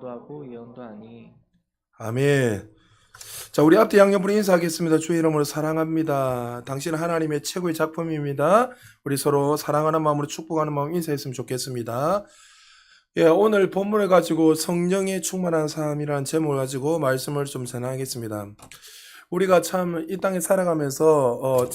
기도도 하고 예언도 하니. 아멘. 자, 우리 앞뒤 양옆으로 인사하겠습니다. 주의 이름으로 사랑합니다. 당신은 하나님의 최고의 작품입니다. 우리 서로 사랑하는 마음으로 축복하는 마음 인사했으면 좋겠습니다. 예, 오늘 본문을 가지고 성령에 충만한 삶이라는 제목을 가지고 말씀을 좀 전하겠습니다. 우리가 참 이 땅에 살아가면서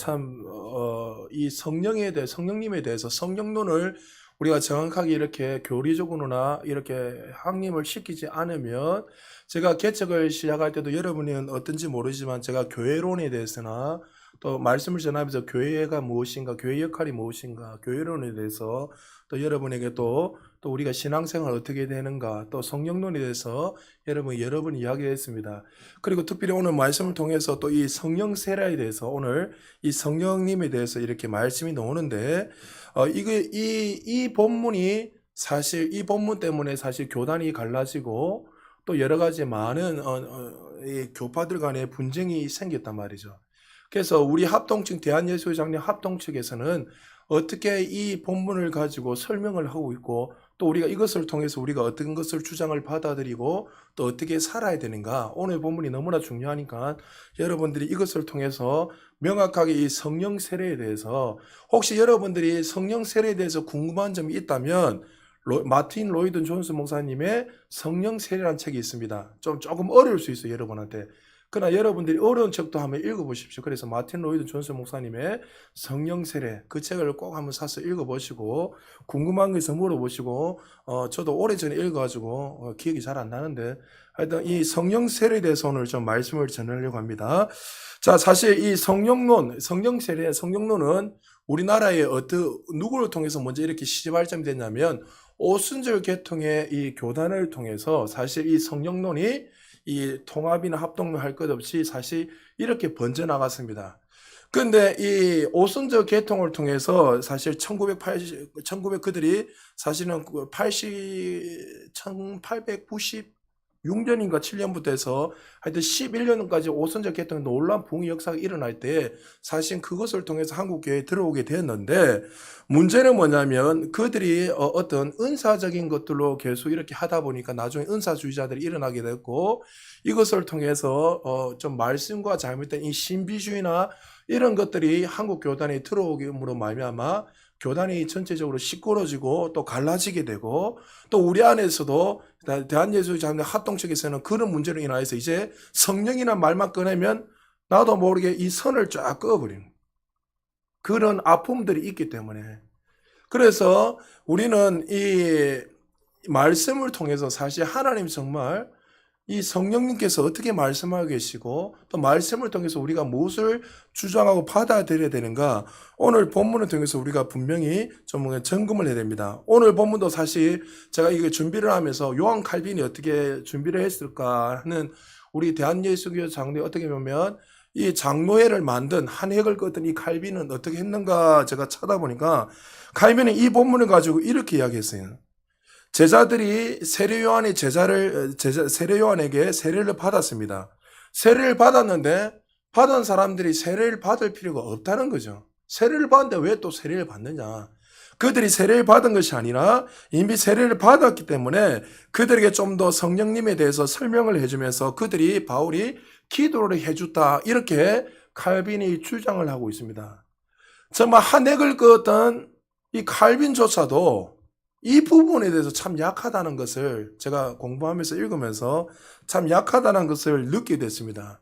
이 성령님에 대해서 성령론을 우리가 정확하게 이렇게 교리적으로나 이렇게 확립을 시키지 않으면, 제가 개척을 시작할 때도 여러분은 어떤지 모르지만 제가 교회론에 대해서나 또 말씀을 전하면서 교회가 무엇인가, 교회 역할이 무엇인가, 교회론에 대해서 또 여러분에게 또 우리가 신앙생활 어떻게 되는가, 또 성령론에 대해서 여러 번 이야기했습니다. 그리고 특별히 오늘 말씀을 통해서 또 이 성령 세례에 대해서, 오늘 이 성령님에 대해서 이렇게 말씀이 나오는데, 이 본문이 사실 이 본문 때문에 사실 교단이 갈라지고 또 여러 가지 많은 이 교파들 간의 분쟁이 생겼단 말이죠. 그래서 우리 합동측 대한예수장로 합동측에서는 어떻게 이 본문을 가지고 설명을 하고 있고, 또 우리가 이것을 통해서 우리가 어떤 것을 주장을 받아들이고 또 어떻게 살아야 되는가, 오늘 본문이 너무나 중요하니까 여러분들이 이것을 통해서 명확하게 이 성령 세례에 대해서, 혹시 여러분들이 성령 세례에 대해서 궁금한 점이 있다면 마틴 로이든 존스 목사님의 성령 세례라는 책이 있습니다. 조금 어려울 수 있어요, 여러분한테. 그러나 여러분들이 어려운 책도 한번 읽어보십시오. 그래서 마틴 로이든 존스 목사님의 성령 세례, 그 책을 꼭 한번 사서 읽어보시고, 궁금한 거 있으면 물어보시고, 저도 오래전에 읽어가지고 기억이 잘 안 나는데, 하여튼 이 성령 세례에 대해서 오늘 좀 말씀을 전하려고 합니다. 자, 사실 이 성령 세례, 성령론은 우리나라에 누구를 통해서 먼저 이렇게 시발점이 됐냐면, 오순절 계통의 이 교단을 통해서 사실 이 성령론이 이 통합이나 합동론 할 것 없이 사실 이렇게 번져 나갔습니다. 근데 이 오순절 계통을 통해서 사실 1900 그들이 사실은 1896년인가 7년부터 해서 하여튼 11년까지 오순절 계통의 놀라운 붕의 역사가 일어날 때 사실 그것을 통해서 한국교회에 들어오게 되었는데, 문제는 뭐냐면 그들이 어떤 은사적인 것들로 계속 이렇게 하다 보니까 나중에 은사주의자들이 일어나게 됐고, 이것을 통해서 좀 말씀과 잘못된 이 신비주의나 이런 것들이 한국 교단에 들어오므로 말미암아 교단이 전체적으로 시끄러지고 또 갈라지게 되고, 또 우리 안에서도 대한예수장로 합동측에서는 그런 문제로 인하여서 이제 성령이란 말만 꺼내면 나도 모르게 이 선을 쫙 그어버리는 그런 아픔들이 있기 때문에, 그래서 우리는 이 말씀을 통해서 사실 하나님 정말 이 성령님께서 어떻게 말씀하고 계시고 또 말씀을 통해서 우리가 무엇을 주장하고 받아들여야 되는가, 오늘 본문을 통해서 우리가 분명히 좀 점검을 해야 됩니다. 오늘 본문도 사실 제가 이거 준비를 하면서 요한 칼빈이 어떻게 준비를 했을까 하는, 우리 대한예수교 장로에 어떻게 보면 이 장로회를 만든 한핵을 끄던 이 칼빈은 어떻게 했는가 제가 찾아보니까, 칼빈은 이 본문을 가지고 이렇게 이야기했어요. 제자들이 세례 요한에게 세례를 받았습니다. 세례를 받았는데 받은 사람들이 세례를 받을 필요가 없다는 거죠. 세례를 받는데 왜 또 세례를 받느냐? 그들이 세례를 받은 것이 아니라 이미 세례를 받았기 때문에 그들에게 좀 더 성령님에 대해서 설명을 해주면서 바울이 기도를 해줬다, 이렇게 칼빈이 주장을 하고 있습니다. 정말 한핵을 그었던 이 칼빈조차도 이 부분에 대해서 참 약하다는 것을 제가 공부하면서 읽으면서 참 약하다는 것을 느끼게 됐습니다.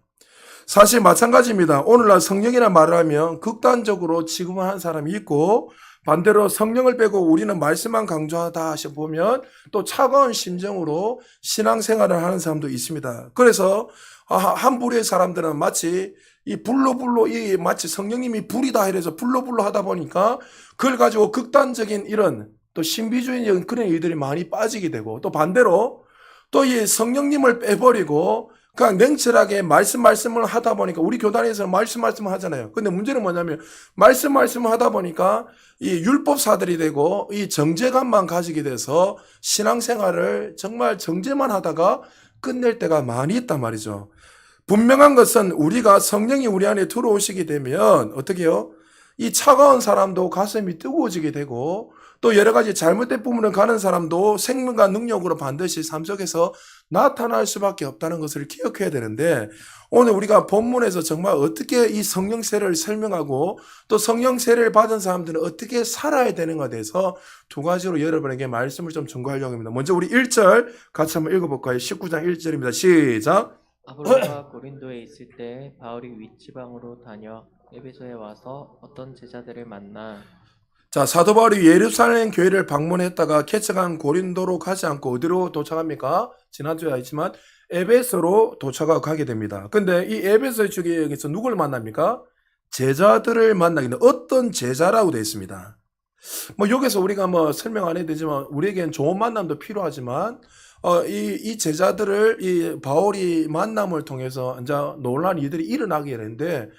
사실 마찬가지입니다. 오늘날 성령이라는 말을 하면 극단적으로 지금은 사람이 있고, 반대로 성령을 빼고 우리는 말씀만 강조하다 하시 보면 또 차가운 심정으로 신앙생활을 하는 사람도 있습니다. 그래서 한 부류의 사람들은 마치 이 마치 성령님이 불이다 이래서 불로 하다 보니까 그걸 가지고 극단적인 이런 또 신비주의적인 그런 일들이 많이 빠지게 되고, 또 반대로 또 이 성령님을 빼버리고 그냥 냉철하게 말씀을 하다 보니까, 우리 교단에서는 말씀을 하잖아요. 근데 문제는 뭐냐면 말씀을 하다 보니까 이 율법사들이 되고 이 정죄감만 가지게 돼서 신앙생활을 정말 정죄만 하다가 끝낼 때가 많이 있단 말이죠. 분명한 것은 우리가 성령이 우리 안에 들어오시게 되면 어떻게 해요? 이 차가운 사람도 가슴이 뜨거워지게 되고, 또 여러 가지 잘못된 부분을 가는 사람도 생명과 능력으로 반드시 삶 속에서 나타날 수밖에 없다는 것을 기억해야 되는데, 오늘 우리가 본문에서 정말 어떻게 이 성령 세례를 설명하고 또 성령 세례를 받은 사람들은 어떻게 살아야 되는가에 대해서 두 가지로 여러분에게 말씀을 좀 전가하려고 합니다. 먼저 우리 1절 같이 한번 읽어볼까요? 19장 1절입니다. 시작. 아볼로가 고린도에 있을 때 바울이 윗지방으로 다녀 에베소에 와서 어떤 제자들을 만나 자, 사도 바울이 예루살렘 교회를 방문했다가 개척한 고린도로 가지 않고 어디로 도착합니까? 지난주에 했지만 에베소로 도착하고 가게 됩니다. 근데 이 에베소 지역에서 누구를 만납니까? 제자들을 만나게 돼. 어떤 제자라고 되어 있습니다. 뭐 여기서 우리가 뭐 설명 안 해도 되지만 우리에겐 좋은 만남도 필요하지만 이 제자들을 이 바울이 만남을 통해서 이제 놀라운 일들이 일어나게 되는데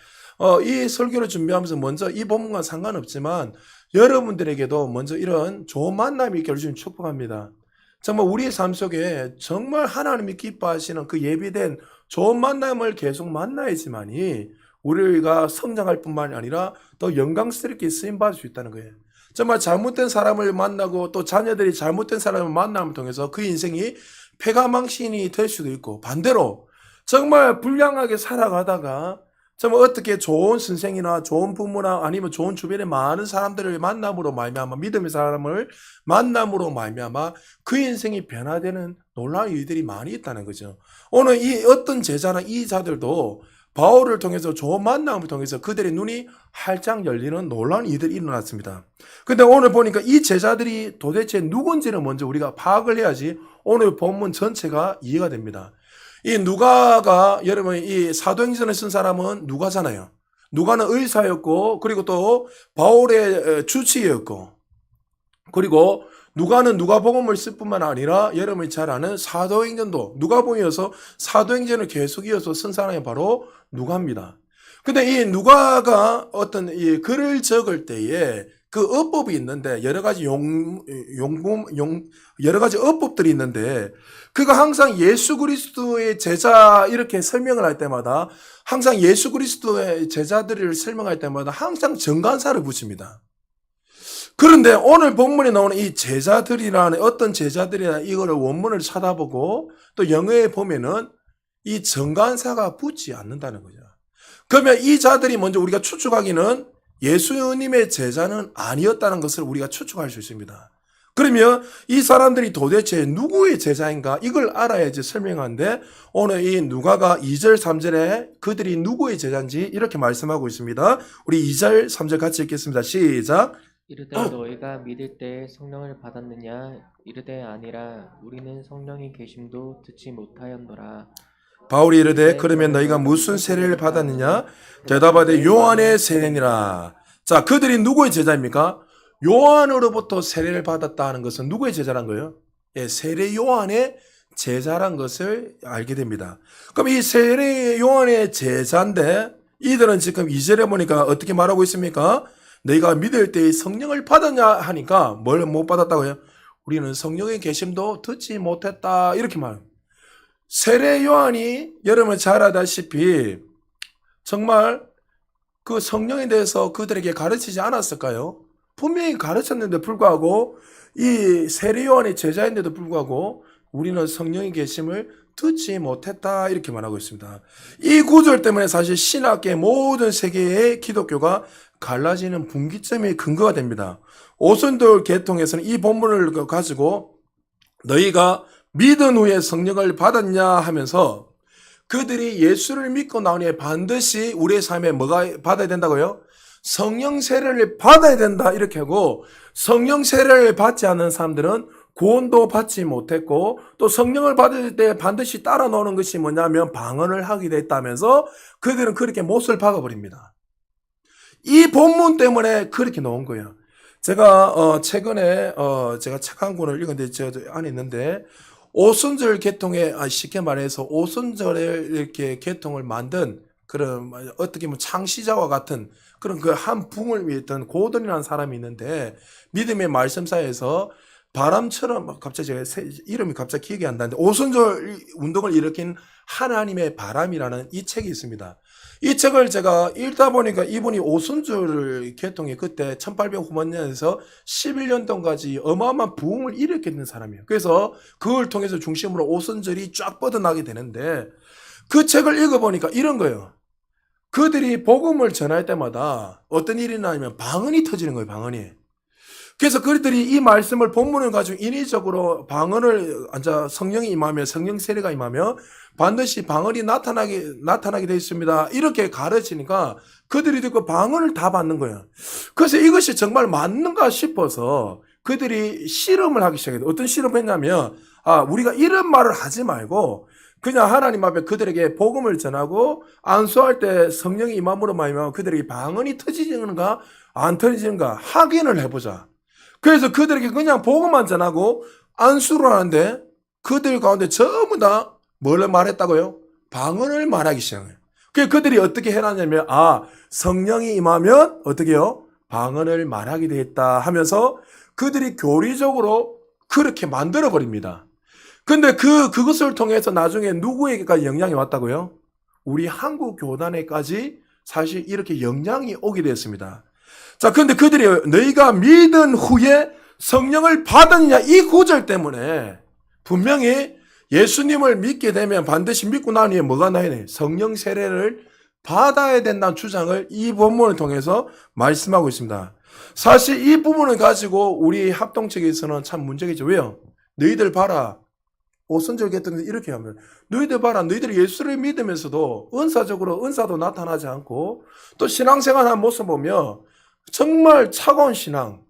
이 설교를 준비하면서 먼저 이 본문과 상관없지만 여러분들에게도 먼저 이런 좋은 만남이 있게 주님 축복합니다. 정말 우리의 삶 속에 정말 하나님이 기뻐하시는 그 예비된 좋은 만남을 계속 만나야지만이 우리가 성장할 뿐만이 아니라 더 영광스럽게 쓰임받을 수 있다는 거예요. 정말 잘못된 사람을 만나고 또 자녀들이 잘못된 사람을 만남을 통해서 그 인생이 패가망신이 될 수도 있고, 반대로 정말 불량하게 살아가다가 정말 어떻게 좋은 선생이나 좋은 부모나 아니면 좋은 주변에 많은 사람들을 만남으로 말미암아, 믿음의 사람을 만남으로 말미암아 그 인생이 변화되는 놀라운 일들이 많이 있다는 거죠. 오늘 이 어떤 제자나 이 자들도 바울을 통해서 좋은 만남을 통해서 그들의 눈이 활짝 열리는 놀라운 일들이 일어났습니다. 근데 오늘 보니까 이 제자들이 도대체 누군지를 먼저 우리가 파악을 해야지 오늘 본문 전체가 이해가 됩니다. 이 누가가, 여러분, 이 사도행전을 쓴 사람은 누가잖아요. 누가는 의사였고, 그리고 또 바울의 주치의였고, 그리고 누가는 누가복음을 쓸 뿐만 아니라 여러분이 잘 아는 사도행전도 누가복음이어서 사도행전을 계속 이어서 쓴 사람이 바로 누가입니다. 근데 이 누가가 어떤 이 글을 적을 때에 그 어법이 있는데 여러 가지 여러 가지 어법들이 있는데 그가 항상 예수 그리스도의 제자 이렇게 설명을 할 때마다 항상 예수 그리스도의 제자들을 설명할 때마다 항상 정관사를 붙입니다. 그런데 오늘 본문에 나오는 이 제자들이라는 어떤 제자들이나 이거를 원문을 찾아보고 또 영어에 보면은 이 정관사가 붙지 않는다는 거죠. 그러면 이 자들이 먼저 우리가 추측하기는 예수님의 제자는 아니었다는 것을 우리가 추측할 수 있습니다. 그러면 이 사람들이 도대체 누구의 제자인가 이걸 알아야지 설명하는데 오늘 이 누가가 2절 3절에 그들이 누구의 제자인지 이렇게 말씀하고 있습니다. 우리 2절 3절 같이 읽겠습니다. 시작. 이르되 너희가 믿을 때 성령을 받았느냐 이르되 아니라 우리는 성령이 계심도 듣지 못하였노라. 바울이 이르되 그러면 너희가 무슨 세례를 받았느냐? 대답하되 요한의 세례니라. 자, 그들이 누구의 제자입니까? 요한으로부터 세례를 받았다 하는 것은 누구의 제자란 거예요? 예, 세례 요한의 제자란 것을 알게 됩니다. 그럼 이 세례 요한의 제자인데 이들은 지금 2절에 보니까 어떻게 말하고 있습니까? 너희가 믿을 때 성령을 받았냐 하니까 뭘 못 받았다고요? 우리는 성령의 계심도 듣지 못했다 이렇게 말합니다. 세례 요한이 여러분 잘 알다시피 정말 그 성령에 대해서 그들에게 가르치지 않았을까요? 분명히 가르쳤는데 불구하고 이 세례 요한의 제자인데도 불구하고 우리는 성령의 계심을 듣지 못했다 이렇게 말하고 있습니다. 이 구절 때문에 사실 신학계 모든 세계의 기독교가 갈라지는 분기점의 근거가 됩니다. 오순절 계통에서는 이 본문을 가지고 너희가 믿은 후에 성령을 받았냐 하면서 그들이 예수를 믿고 나오니 반드시 우리의 삶에 뭐가 받아야 된다고요? 성령 세례를 받아야 된다 이렇게 하고 성령 세례를 받지 않는 사람들은 구원도 받지 못했고 또 성령을 받을 때 반드시 따라 노는 것이 뭐냐면 방언을 하게 됐다면서 그들은 그렇게 못을 박아버립니다. 이 본문 때문에 그렇게 나온 거예요. 제가 최근에 제가 책 한 권을 읽었는데 저 안에 있는데 오순절 계통에 쉽게 말해서 오순절에 이렇게 계통을 만든 그런 어떻게 보면 창시자와 같은 그런 그 한 붕을 위했던 고든이라는 사람이 있는데 믿음의 말씀사에서 바람처럼 막 갑자기 제가 이름이 갑자기 기억이 안 나는데 오순절 운동을 일으킨 하나님의 바람이라는 이 책이 있습니다. 이 책을 제가 읽다 보니까 이분이 오순절을 개통해 그때 1800 후반년에서 11년 동안까지 어마어마한 부흥을 일으켰는 사람이에요. 그래서 그걸 통해서 중심으로 오순절이 쫙 뻗어나게 되는데 그 책을 읽어보니까 이런 거예요. 그들이 복음을 전할 때마다 어떤 일이 나면 방언이 터지는 거예요. 방언이. 그래서 그들이 이 말씀을 본문을 가지고 인위적으로 방언을 성령이 임하며 성령 세례가 임하며 반드시 방언이 나타나게 되어 있습니다. 이렇게 가르치니까 그들이 듣고 방언을 다 받는 거예요. 그래서 이것이 정말 맞는가 싶어서 그들이 실험을 하기 시작해요. 어떤 실험을 했냐면 우리가 이런 말을 하지 말고 그냥 하나님 앞에 그들에게 복음을 전하고 안수할 때 성령이 임함으로 말하면 그들에게 방언이 터지는가 안 터지는가 확인을 해보자. 그래서 그들에게 그냥 복음만 전하고 안수를 하는데 그들 가운데 전부 다 뭘 말했다고요? 방언을 말하기 시작해요. 그래서 그들이 어떻게 해놨냐면 성령이 임하면 어떻게 해요? 방언을 말하게 되었다 하면서 그들이 교리적으로 그렇게 만들어버립니다. 근데 그것을 통해서 나중에 누구에게까지 영향이 왔다고요? 우리 한국 교단에까지 사실 이렇게 영향이 오게 되었습니다. 자, 근데 그들이 너희가 믿은 후에 성령을 받았느냐 이 구절 때문에 분명히 예수님을 믿게 되면 반드시 믿고 난 후에 뭐가 나야 돼? 성령 세례를 받아야 된다는 주장을 이 본문을 통해서 말씀하고 있습니다. 사실 이 부분을 가지고 우리 합동측에서는 참 문제겠죠. 왜요? 너희들 봐라. 오순절 개통에서 이렇게 하면 너희들 봐라. 너희들이 예수를 믿으면서도 은사도 나타나지 않고 또 신앙생활하는 모습 보면 정말 차가운 신앙,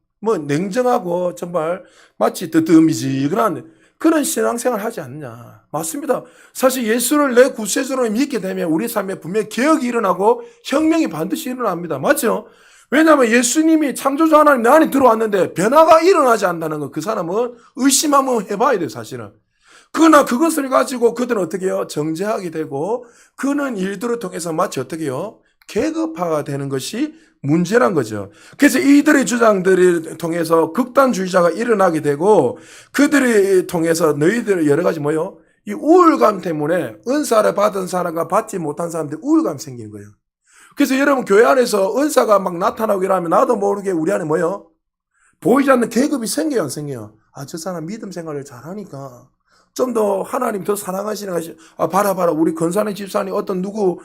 냉정하고 정말 마치 뜨뜻미지근한 그런 신앙생활 하지 않느냐. 맞습니다. 사실 예수를 내 구세주로 믿게 되면 우리 삶에 분명히 개혁이 일어나고 혁명이 반드시 일어납니다. 맞죠? 왜냐하면 예수님이 창조주 하나님 내 안에 들어왔는데 변화가 일어나지 않는다는 거 그 사람은 의심 한번 해봐야 돼요. 사실은. 그러나 그것을 가지고 그들은 어떻게 해요? 정죄하게 되고 그는 일들을 통해서 마치 어떻게 해요? 계급화가 되는 것이 문제란 거죠. 그래서 이들의 주장들을 통해서 극단주의자가 일어나게 되고 그들을 통해서 너희들 여러 가지 뭐요? 이 우울감 때문에 은사를 받은 사람과 받지 못한 사람들 우울감 생기는 거예요. 그래서 여러분 교회 안에서 은사가 막 나타나고 이러면 나도 모르게 우리 안에 뭐요? 보이지 않는 계급이 생겨요, 안 생겨요? 저 사람 믿음 생활을 잘하니까 좀 더 하나님 더 사랑하시는 것이 봐라 우리 건사네 집사님 어떤 누구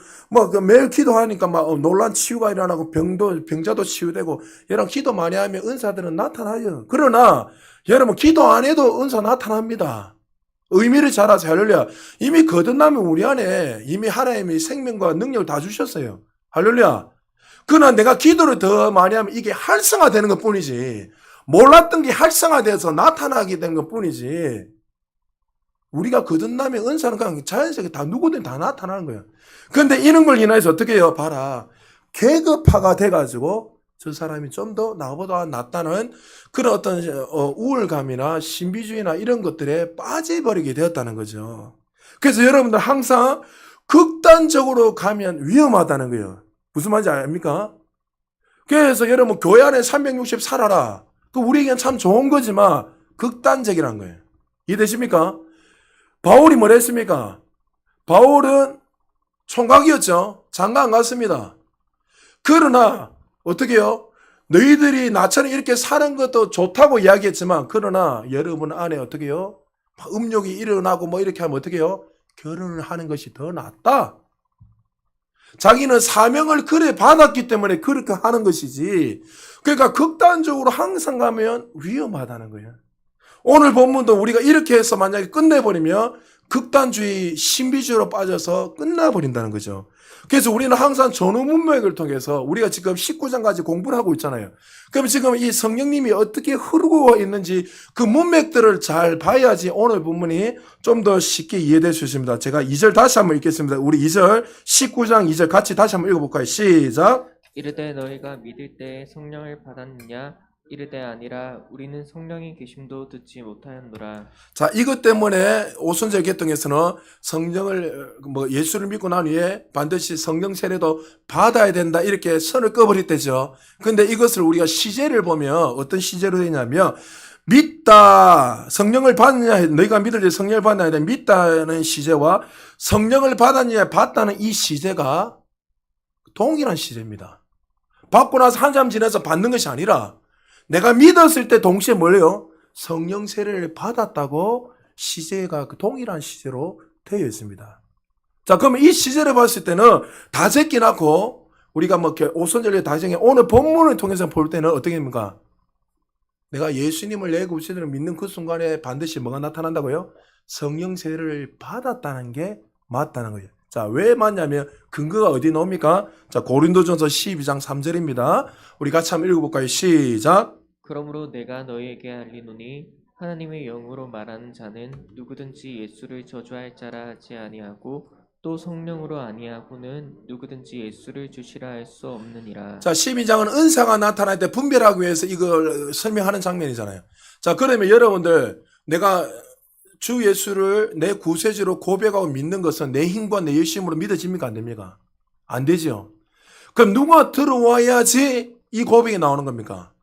매일 기도하니까 놀란 치유가 일어나고 병자도 치유되고 여러분 기도 많이 하면 은사들은 나타나요. 그러나 여러분 기도 안 해도 은사 나타납니다. 의미를 잘 하세요. 할렐루야. 이미 거듭나면 우리 안에 이미 하나님이 생명과 능력을 다 주셨어요. 할렐루야. 그러나 내가 기도를 더 많이 하면 이게 활성화되는 것 뿐이지 몰랐던 게 활성화돼서 나타나게 된 것 뿐이지 우리가 거듭나면 은사는 그냥 자연스럽게 다 누구든 다 나타나는 거예요. 그런데 이런 걸 인해서 어떻게 해요? 봐라. 계급화가 돼가지고 저 사람이 좀 더 나보다 낫다는 그런 어떤 우울감이나 신비주의나 이런 것들에 빠져버리게 되었다는 거죠. 그래서 여러분들 항상 극단적으로 가면 위험하다는 거예요. 무슨 말인지 아닙니까? 그래서 여러분 교회 안에 360 살아라. 그 우리에겐 참 좋은 거지만 극단적이란 거예요. 이해되십니까? 바울이 뭘 했습니까? 바울은 총각이었죠. 장가 안 갔습니다. 그러나 어떻게 해요? 너희들이 나처럼 이렇게 사는 것도 좋다고 이야기했지만 그러나 여러분 안에 어떻게 해요? 음욕이 일어나고 이렇게 하면 어떻게 해요? 결혼을 하는 것이 더 낫다. 자기는 사명을 그래 받았기 때문에 그렇게 하는 것이지. 그러니까 극단적으로 항상 가면 위험하다는 거예요. 오늘 본문도 우리가 이렇게 해서 만약에 끝내버리면 극단주의, 신비주의로 빠져서 끝나버린다는 거죠. 그래서 우리는 항상 전후 문맥을 통해서 우리가 지금 19장까지 공부를 하고 있잖아요. 그럼 지금 이 성령님이 어떻게 흐르고 있는지 그 문맥들을 잘 봐야지 오늘 본문이 좀 더 쉽게 이해될 수 있습니다. 제가 2절 다시 한번 읽겠습니다. 우리 2절, 19장 2절 같이 다시 한번 읽어볼까요? 시작! 이르되 너희가 믿을 때 성령을 받았느냐 이르되 아니라 우리는 성령이 계심도 듣지 못하였노라. 자, 이것 때문에 오순절 개통에서는 성령을 예수를 믿고 난 후에 반드시 성령 세례도 받아야 된다 이렇게 선을 꺼버릴 때죠. 근데 이것을 우리가 시제를 보면 어떤 시제로 되냐면 믿다, 성령을 받느냐, 너희가 믿을 때 성령을 받느냐, 믿다는 시제와 성령을 받았느냐, 받다는 이 시제가 동일한 시제입니다. 받고 나서 한참 지나서 받는 것이 아니라 내가 믿었을 때 동시에 뭐예요? 성령 세례를 받았다고 시제가 그 동일한 시제로 되어 있습니다. 자, 그러면 이 시제를 봤을 때는 다 적기 낳고 우리가 뭐 이렇게 오선절에 다 적게 오늘 본문을 통해서 볼 때는 어떻게 됩니까? 내가 예수님을 내 구세주로 믿는 그 순간에 반드시 뭐가 나타난다고요? 성령 세례를 받았다는 게 맞다는 거예요. 자, 왜 맞냐면 근거가 어디 나옵니까? 자, 고린도전서 12장 3절입니다. 우리 같이 한번 읽어볼까요? 시작. 그러므로 내가 너희에게 알리노니 하나님의 영으로 말하는 자는 누구든지 예수를 저주할 자라 하지 아니하고 또 성령으로 아니하고는 누구든지 예수를 주시라 할 수 없느니라. 자, 12장은 은사가 나타날 때 분별하기 위해서 이걸 설명하는 장면이잖아요. 자, 그러면 여러분들 내가 주 예수를 내 구세주로 고백하고 믿는 것은 내 힘과 내 열심으로 믿어집니까? 안 됩니까? 안 되죠. 그럼 누가 들어와야지 이 고백이 나오는 겁니까?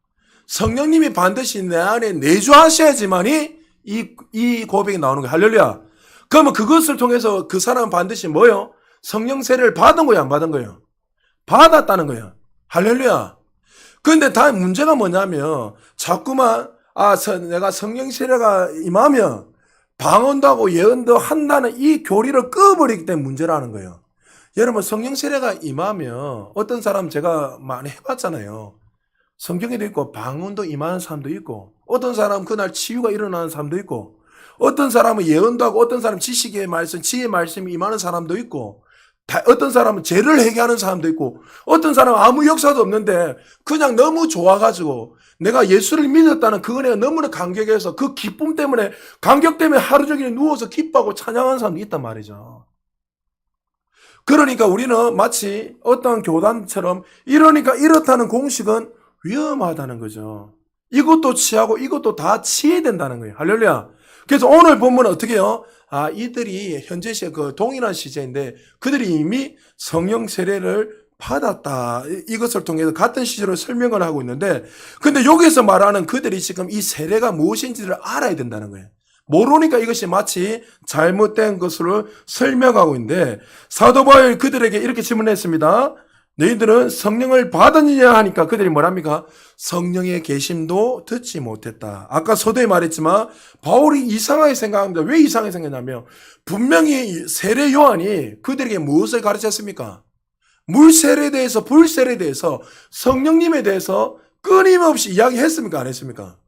성령님이 반드시 내 안에 내주하셔야지만이 이 고백이 나오는 거예요. 할렐루야. 그러면 그것을 통해서 그 사람은 반드시 뭐요? 성령 세례를 받은 거예요? 안 받은 거예요? 받았다는 거예요. 할렐루야. 그런데 다 문제가 뭐냐면 자꾸만 내가 성령 세례가 임하면 방언도 하고 예언도 한다는 이 교리를 꺼버리기 때문에 문제라는 거예요. 여러분 성령 세례가 임하면 어떤 사람 제가 많이 해봤잖아요. 성경에도 있고 방언도 임하는 사람도 있고 어떤 사람은 그날 치유가 일어나는 사람도 있고 어떤 사람은 예언도 하고 어떤 사람은 지식의 말씀, 지혜의 말씀이 임하는 사람도 있고 어떤 사람은 죄를 회개하는 사람도 있고 어떤 사람은 아무 역사도 없는데 그냥 너무 좋아가지고 내가 예수를 믿었다는 그 은혜가 너무나 감격해서 그 기쁨 때문에 감격 때문에 하루 종일 누워서 기뻐하고 찬양하는 사람도 있단 말이죠. 그러니까 우리는 마치 어떤 교단처럼 이러니까 이렇다는 공식은 위험하다는 거죠. 이것도 취하고 이것도 다 취해야 된다는 거예요. 할렐루야. 그래서 오늘 본문은 어떻게 해요? 이들이 현재 그 동일한 시제인데 그들이 이미 성령 세례를 받았다. 이것을 통해서 같은 시제로 설명을 하고 있는데 근데 여기서 말하는 그들이 지금 이 세례가 무엇인지를 알아야 된다는 거예요. 모르니까 이것이 마치 잘못된 것으로 설명하고 있는데 사도 바울 그들에게 이렇게 질문했습니다. 너희들은 성령을 받았느냐 하니까 그들이 뭐랍니까? 성령의 계심도 듣지 못했다. 아까 서두에 말했지만 바울이 이상하게 생각합니다. 왜 이상하게 생각했냐면 분명히 세례 요한이 그들에게 무엇을 가르쳤습니까? 물 세례에 대해서 불 세례에 대해서 성령님에 대해서 끊임없이 이야기했습니까? 안 했습니까?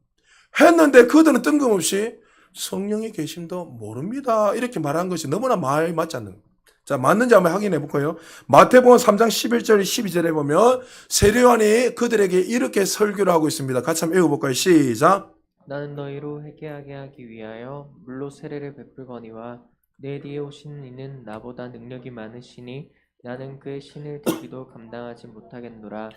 했는데 그들은 뜬금없이 성령의 계심도 모릅니다. 이렇게 말한 것이 너무나 말이 맞지 않는 거예요. 자, 맞는지 한번 확인해 볼까요? 마태복음 3장 11절 12절에 보면 세례 요한이 그들에게 이렇게 설교를 하고 있습니다. 같이 한번 읽어볼까요? 시작. 나는 너희로 회개하게 하기 위하여 물로 세례를 베풀거니와 내 뒤에 오신 이는 나보다 능력이 많으시니 나는 그의 신을 들기도 감당하지 못하겠노라.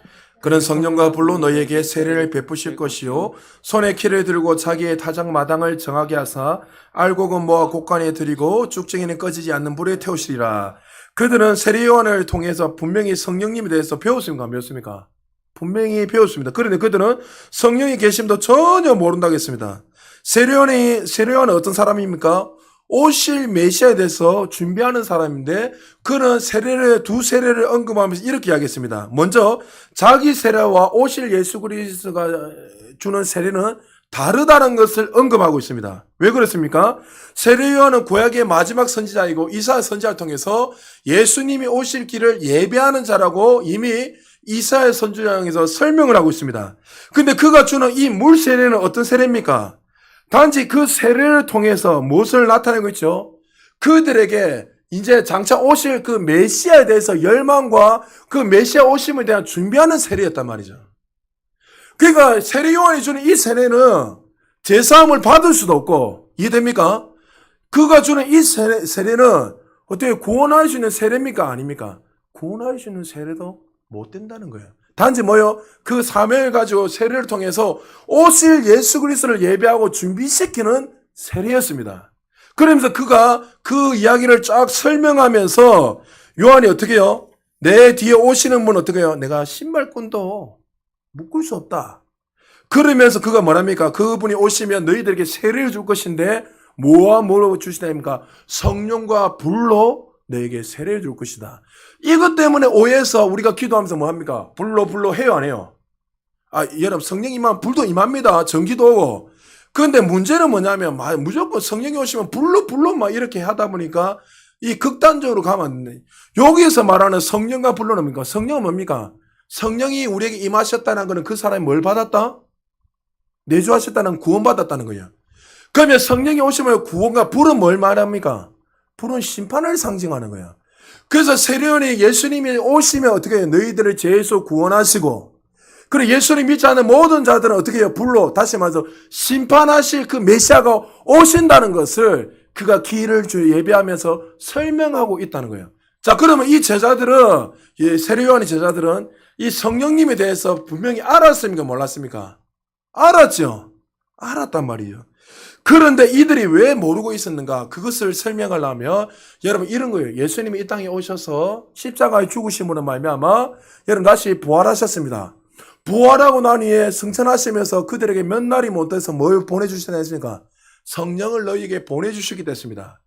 그는 성령과 불로 너희에게 세례를 베푸실 것이요 손에 키를 들고 자기의 타작마당을 정하게 하사 알곡은 모아 곡간에 들이고 쭉정이는 꺼지지 않는 불에 태우시리라. 그들은 세례 요한을 통해서 분명히 성령님에 대해서 배웠습니까? 안 배웠습니까? 분명히 배웠습니다. 그런데 그들은 성령의 계심도 전혀 모른다고 했습니다. 세례 요한은 어떤 사람입니까? 오실 메시아에 대해서 준비하는 사람인데 그는 두 세례를 언급하면서 이렇게 이야기했습니다. 먼저 자기 세례와 오실 예수 그리스도가 주는 세례는 다르다는 것을 언급하고 있습니다. 왜 그렇습니까? 세례 요한은 구약의 마지막 선지자이고 이사야 선지자를 통해서 예수님이 오실 길을 예배하는 자라고 이미 이사야 선지자에서 설명을 하고 있습니다. 근데 그가 주는 이 물 세례는 어떤 세례입니까? 단지 그 세례를 통해서 무엇을 나타내고 있죠? 그들에게 이제 장차 오실 그 메시아에 대해서 열망과 그 메시아 오심에 대한 준비하는 세례였단 말이죠. 그러니까 세례 요한이 주는 이 세례는 제사함을 받을 수도 없고 이해됩니까? 그가 주는 이 세례는 어떻게 구원할 수 있는 세례입니까? 아닙니까? 구원할 수 있는 세례도 못 된다는 거예요. 단지 뭐요? 그 사명을 가지고 세례를 통해서 오실 예수 그리스도를 예배하고 준비시키는 세례였습니다. 그러면서 그가 그 이야기를 쫙 설명하면서 요한이 어떻게 해요? 내 뒤에 오시는 분 어떻게 해요? 내가 신발끈도 묶을 수 없다. 그러면서 그가 뭐랍니까? 그분이 오시면 너희들에게 세례를 줄 것인데 뭐와 뭐로 주시다입니까? 성령과 불로 너에게 세례를 줄 것이다. 이것 때문에 오해해서 우리가 기도하면서 뭐합니까? 불로 해요, 안 해요? 여러분, 성령 임하면 불도 임합니다. 전기도 오고. 그런데 문제는 뭐냐면 무조건 성령이 오시면 불로 막 이렇게 하다 보니까 이 극단적으로 가면 안 돼. 여기에서 말하는 성령과 불로는 뭡니까? 성령은 뭡니까? 성령이 우리에게 임하셨다는 것은 그 사람이 뭘 받았다? 내주하셨다는 구원받았다는 거예요. 그러면 성령이 오시면 구원과 불은 뭘 말합니까? 불은 심판을 상징하는 거예요. 그래서 세례요한이 예수님이 오시면 어떻게 해요? 너희들을 죄에서 구원하시고 그리고 예수님 믿지 않는 모든 자들은 어떻게 해요? 불로 다시 말해서 심판하실 그 메시아가 오신다는 것을 그가 기회를 예배하면서 설명하고 있다는 거예요. 자, 그러면 이 제자들은 세례요한의 제자들은 이 성령님에 대해서 분명히 알았습니까? 몰랐습니까? 알았죠. 알았단 말이에요. 그런데 이들이 왜 모르고 있었는가? 그것을 설명하려면 여러분 이런 거예요. 예수님이 이 땅에 오셔서 십자가에 죽으심으로 말미암아 여러분 다시 부활하셨습니다. 부활하고 난 후에 승천하시면서 그들에게 몇 날이 못 돼서 뭘 보내주시나 했습니까? 성령을 너희에게 보내주시게 됐습니다.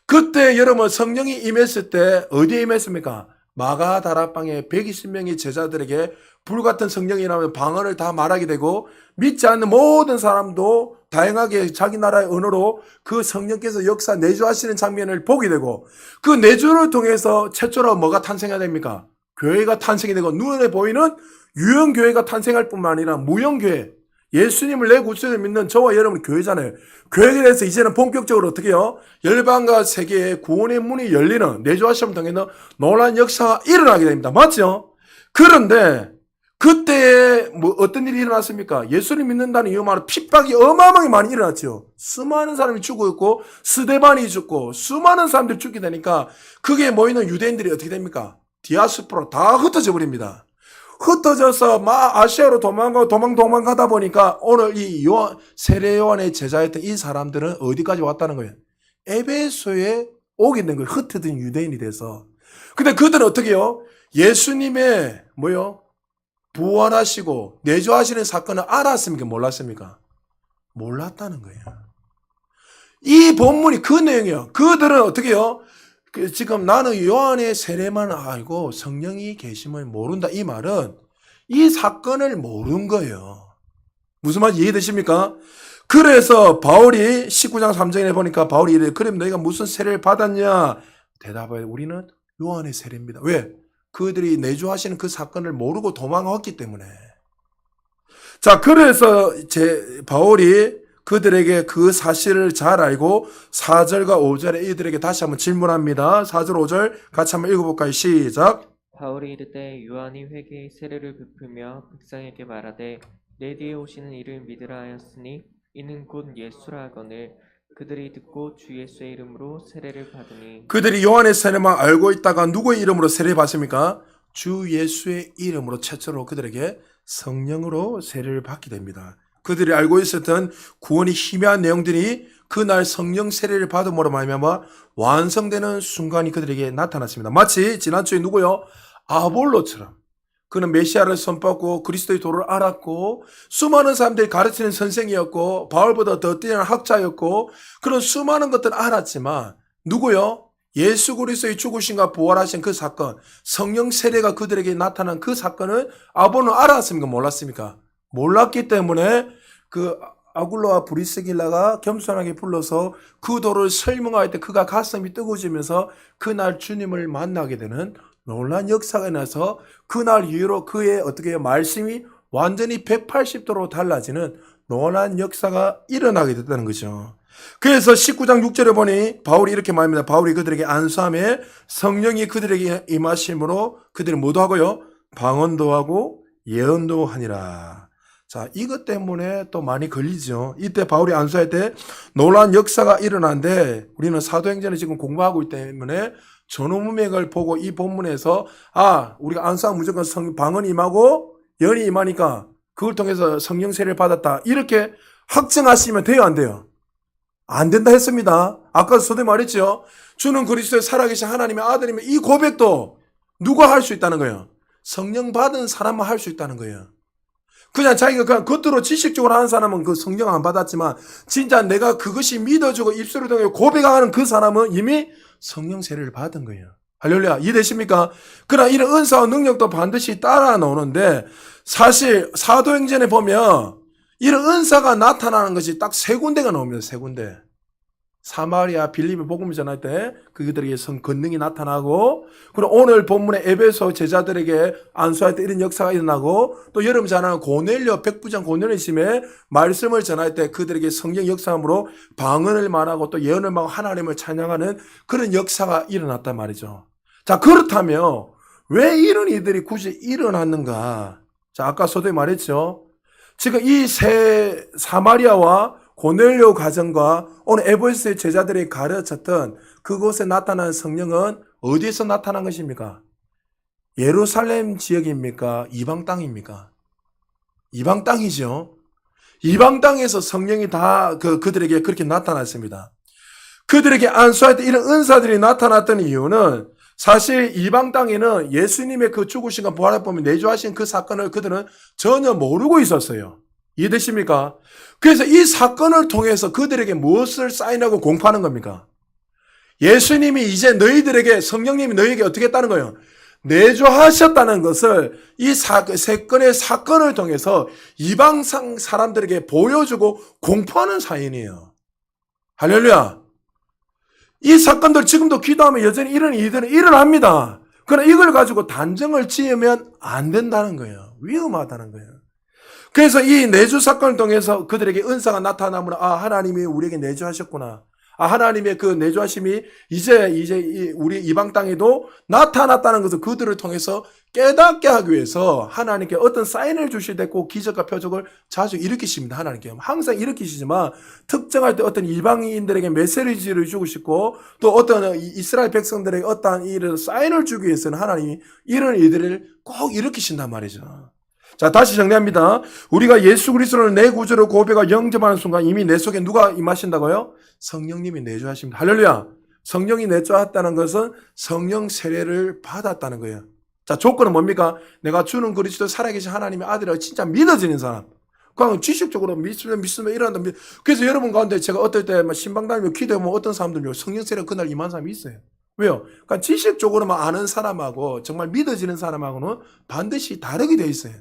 그때 여러분 성령이 임했을 때 어디에 임했습니까? 마가다락방에 120명의 제자들에게 불같은 성령이 나오면 방언을 다 말하게 되고 믿지 않는 모든 사람도 다양하게 자기 나라의 언어로 그 성령께서 역사 내주하시는 장면을 보게 되고 그 내주를 통해서 최초로 뭐가 탄생해야 됩니까? 교회가 탄생이 되고 눈에 보이는 유형교회가 탄생할 뿐만 아니라 무형교회, 예수님을 내 구주를 믿는 저와 여러분 교회잖아요. 교회에 대해서 이제는 본격적으로 어떻게 해요? 열방과 세계에 구원의 문이 열리는 내주하심을 통해서 놀라운 역사가 일어나게 됩니다. 맞죠? 그런데 그때 뭐 어떤 일이 일어났습니까? 예수님 믿는다는 이유만으로 핍박이 어마어마하게 많이 일어났죠. 수많은 사람이 죽었고 스데반이 죽고 수많은 사람들이 죽게 되니까 그게 모이는 유대인들이 어떻게 됩니까? 디아스포라 다 흩어져 버립니다. 흩어져서 막 아시아로 도망가다 보니까 오늘 이 세례 요한의 제자였던 이 사람들은 어디까지 왔다는 거예요? 에베소에 오게 된 거예요. 흩어진 유대인이 돼서. 근데 그들은 어떻게 해요? 예수님의 부활하시고 내주하시는 사건을 알았습니까? 몰랐습니까? 몰랐다는 거예요. 이 본문이 그 내용이에요. 그들은 어떻게 해요? 지금 나는 요한의 세례만 알고 성령이 계심을 모른다. 이 말은 이 사건을 모른 거예요. 무슨 말인지 이해되십니까? 그래서 바울이 19장 3절에 보니까 바울이 이래. 그럼 너희가 무슨 세례를 받았냐? 대답해 우리는 요한의 세례입니다. 왜? 그들이 내주하시는 그 사건을 모르고 도망왔기 때문에. 자, 그래서 바울이 그들에게 그 사실을 잘 알고 4절과 5절에 이들에게 다시 한번 질문합니다. 4절, 5절 같이 한번 읽어볼까요? 시작. 바울이 이르되 요한이 회개의 세례를 베풀며 백성에게 말하되 내 뒤에 오시는 이를 믿으라 하였으니 이는 곧 예수라 하거늘 그들이 듣고 주 예수의 이름으로 세례를 받으니 그들이 요한의 세례만 알고 있다가 누구의 이름으로 세례 받습니까? 주 예수의 이름으로 최초로 그들에게 성령으로 세례를 받게 됩니다. 그들이 알고 있었던 구원이 희미한 내용들이 그날 성령 세례를 받음으로 말미암아 완성되는 순간이 그들에게 나타났습니다. 마치 지난주에 누구요? 아볼로처럼 그는 메시아를 선포하고 그리스도의 도를 알았고 수많은 사람들이 가르치는 선생이었고 바울보다 더 뛰어난 학자였고 그런 수많은 것들을 알았지만 누구요? 예수 그리스도의 죽으심과 부활하신 그 사건, 성령 세례가 그들에게 나타난 그 사건을 아볼로는 알았습니까? 몰랐습니까? 몰랐기 때문에 그 아굴로와 브리스길라가 겸손하게 불러서 그 도를 설명할 때 그가 가슴이 뜨거워지면서 그날 주님을 만나게 되는 놀라운 역사가 나서 그날 이후로 그의 말씀이 완전히 180도로 달라지는 놀라운 역사가 일어나게 됐다는 거죠. 그래서 19장 6절에 보니 바울이 이렇게 말합니다. 바울이 그들에게 안수함에 성령이 그들에게 임하심으로 그들이 모두 하고요. 방언도 하고 예언도 하니라. 자, 이것 때문에 또 많이 걸리죠. 이때 바울이 안수할 때 놀라운 역사가 일어나는데 우리는 사도행전을 지금 공부하고 있기 때문에 전후문맥을 보고 이 본문에서 우리가 안수하면 무조건 방언이 임하고 예언이 임하니까 그걸 통해서 성령 세례를 받았다. 이렇게 확증하시면 돼요, 안 돼요? 안 된다 했습니다. 아까 서두에 말했죠. 주는 그리스도의 살아계신 하나님의 아들이면 이 고백도 누가 할 수 있다는 거예요? 성령 받은 사람만 할 수 있다는 거예요. 그냥 자기가 그냥 겉으로 지식적으로 하는 사람은 그 성령 안 받았지만 진짜 내가 그것이 믿어지고 입술을 통해 고백하는 그 사람은 이미 성령 세례를 받은 거예요. 할렐루야. 이해되십니까? 그러나 이런 은사와 능력도 반드시 따라 나오는데 사실 사도행전에 보면 이런 은사가 나타나는 것이 딱 세 군데가 나옵니다. 세 군데. 사마리아 빌립에 복음을 전할 때 그들에게 성 권능이 나타나고, 그리고 오늘 본문의 에베소 제자들에게 안수할 때 이런 역사가 일어나고, 또 여러분 잘 아는 고넬료 백부장 고넬료심에 말씀을 전할 때 그들에게 성령 역사함으로 방언을 말하고 또 예언을 말하고 하나님을 찬양하는 그런 역사가 일어났단 말이죠. 자, 그렇다면 왜 이런 일들이 굳이 일어났는가? 자, 아까 서두에 말했죠. 지금 이 세 사마리아와 고넬료 가정과 오늘 에베소의 제자들이 가르쳤던 그곳에 나타난 성령은 어디에서 나타난 것입니까? 예루살렘 지역입니까? 이방 땅입니까? 이방 땅이죠. 이방 땅에서 성령이 다 그들에게 그렇게 나타났습니다. 그들에게 안수할 때 이런 은사들이 나타났던 이유는 사실 이방 땅에는 예수님의 그 죽으신 부활을 보면 내주하신 그 사건을 그들은 전혀 모르고 있었어요. 이해되십니까? 그래서 이 사건을 통해서 그들에게 무엇을 사인하고 공포하는 겁니까? 예수님이 이제 너희들에게, 성령님이 너희에게 어떻게 했다는 거예요? 내주하셨다는 것을 이 세 건의 사건을 통해서 이방 사람들에게 보여주고 공포하는 사인이에요. 할렐루야. 이 사건들 지금도 기도하면 여전히 이런 일들은 일어납니다. 그러나 이걸 가지고 단정을 지으면 안 된다는 거예요. 위험하다는 거예요. 그래서 이 내주 사건을 통해서 그들에게 은사가 나타나므로 하나님이 우리에게 내주하셨구나. 하나님의 그 내주하심이 이제 우리 이방 땅에도 나타났다는 것을 그들을 통해서 깨닫게 하기 위해서 하나님께 어떤 사인을 주실 때 꼭 기적과 표적을 자주 일으키십니다. 하나님께 항상 일으키시지만 특정할 때 어떤 이방인들에게 메시지를 주고 싶고 또 어떤 이스라엘 백성들에게 어떠한 이런 사인을 주기 위해서는 하나님이 이런 일들을 꼭 일으키신단 말이죠. 자, 다시 정리합니다. 우리가 예수 그리스도를 내 구주로 고백하고 영접하는 순간 이미 내 속에 누가 임하신다고요? 성령님이 내주하십니다. 할렐루야. 성령이 내주했다는 것은 성령 세례를 받았다는 거예요. 자, 조건은 뭡니까? 내가 주는 그리스도 살아계신 하나님의 아들이라고 진짜 믿어지는 사람. 그냥 지식적으로 믿으면 이런다. 그래서 여러분 가운데 제가 어떨 때 신방 다니며 기도하면 어떤 사람들요 성령 세례 그날 임한 사람이 있어요. 왜요? 그러니까 지식적으로만 아는 사람하고 정말 믿어지는 사람하고는 반드시 다르게 되어 있어요.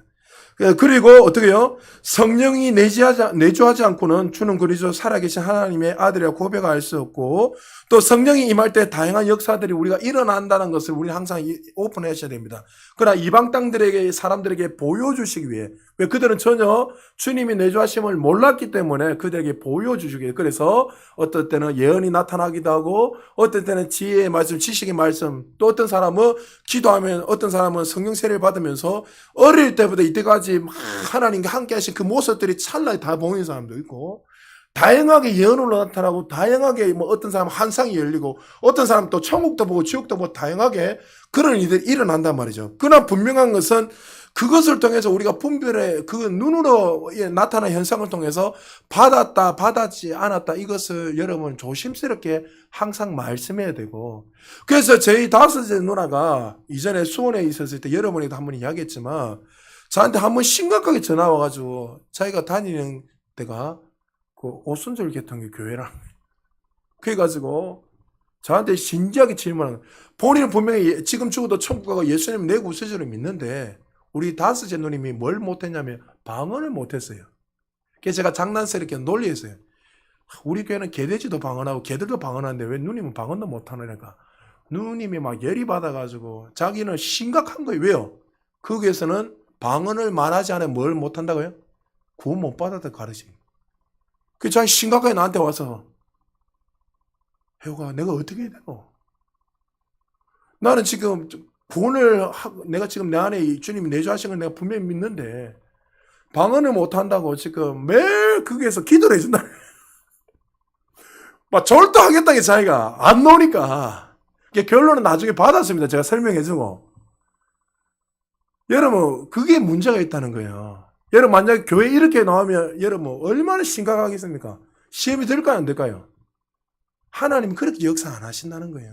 그리고 어떻게 해요? 성령이 내주하지 않고는 주는 그리스도 살아계신 하나님의 아들이라고 고백할 수 없고, 또 성령이 임할 때 다양한 역사들이 우리가 일어난다는 것을 우리는 항상 오픈하셔야 됩니다. 그러나 이방 땅들에게, 사람들에게 보여주시기 위해, 왜 그들은 전혀 주님이 내주하심을 몰랐기 때문에 그들에게 보여주시기 위해, 그래서 어떨 때는 예언이 나타나기도 하고 어떨 때는 지혜의 말씀, 지식의 말씀, 또 어떤 사람은 기도하면, 어떤 사람은 성령 세례를 받으면서 어릴 때부터 이때까지 막 하나님과 함께 하신 그 모습들이 찰나에 다 보이는 사람도 있고, 다양하게 예언으로 나타나고, 다양하게 어떤 사람은 환상이 열리고, 어떤 사람은 또 천국도 보고 지옥도 보고 다양하게 그런 일들이 일어난단 말이죠. 그러나 분명한 것은 그것을 통해서 우리가 분별해, 그 눈으로 나타난 현상을 통해서 받았다, 받았지 않았다, 이것을 여러분 조심스럽게 항상 말씀해야 되고, 그래서 저희 다섯째 누나가 이전에 수원에 있었을 때 여러분에도 한번 이야기했지만, 저한테 한번 심각하게 전화 와가지고, 자기가 다니는 데가 그 오순절 계통의 교회라. 그래가지고 저한테 진지하게 질문하는 거예요. 본인은 분명히 지금 죽어도 천국 가고 예수님 내 구세주를 믿는데 우리 다섯째 누님이 뭘 못했냐면 방언을 못했어요. 그래서 제가 장난스럽게 놀리했어요. 우리 교회는 개돼지도 방언하고 개들도 방언하는데 왜 누님은 방언도 못하느냐니까. 누님이 막 열이 받아가지고 자기는 심각한 거예요. 왜요? 그 교회에서는 방언을 말하지 않으면 뭘 못한다고요? 구원 못 받았다 가르치. 그 자기 심각하게 나한테 와서 혜호가 내가 어떻게 해야 되노? 나는 지금 구원을 내가 지금 내 안에 주님이 내주하신 걸 내가 분명히 믿는데 방언을 못한다고 지금 매일 거기에서 기도를 해준다. 막 절도하겠다게 자기가 안 나오니까 결론은 나중에 받았습니다. 제가 설명해주고. 여러분 그게 문제가 있다는 거예요. 여러분 만약에 교회 이렇게 나오면 여러분 얼마나 심각하겠습니까? 시험이 될까요 안 될까요? 하나님은 그렇게 역사 안 하신다는 거예요.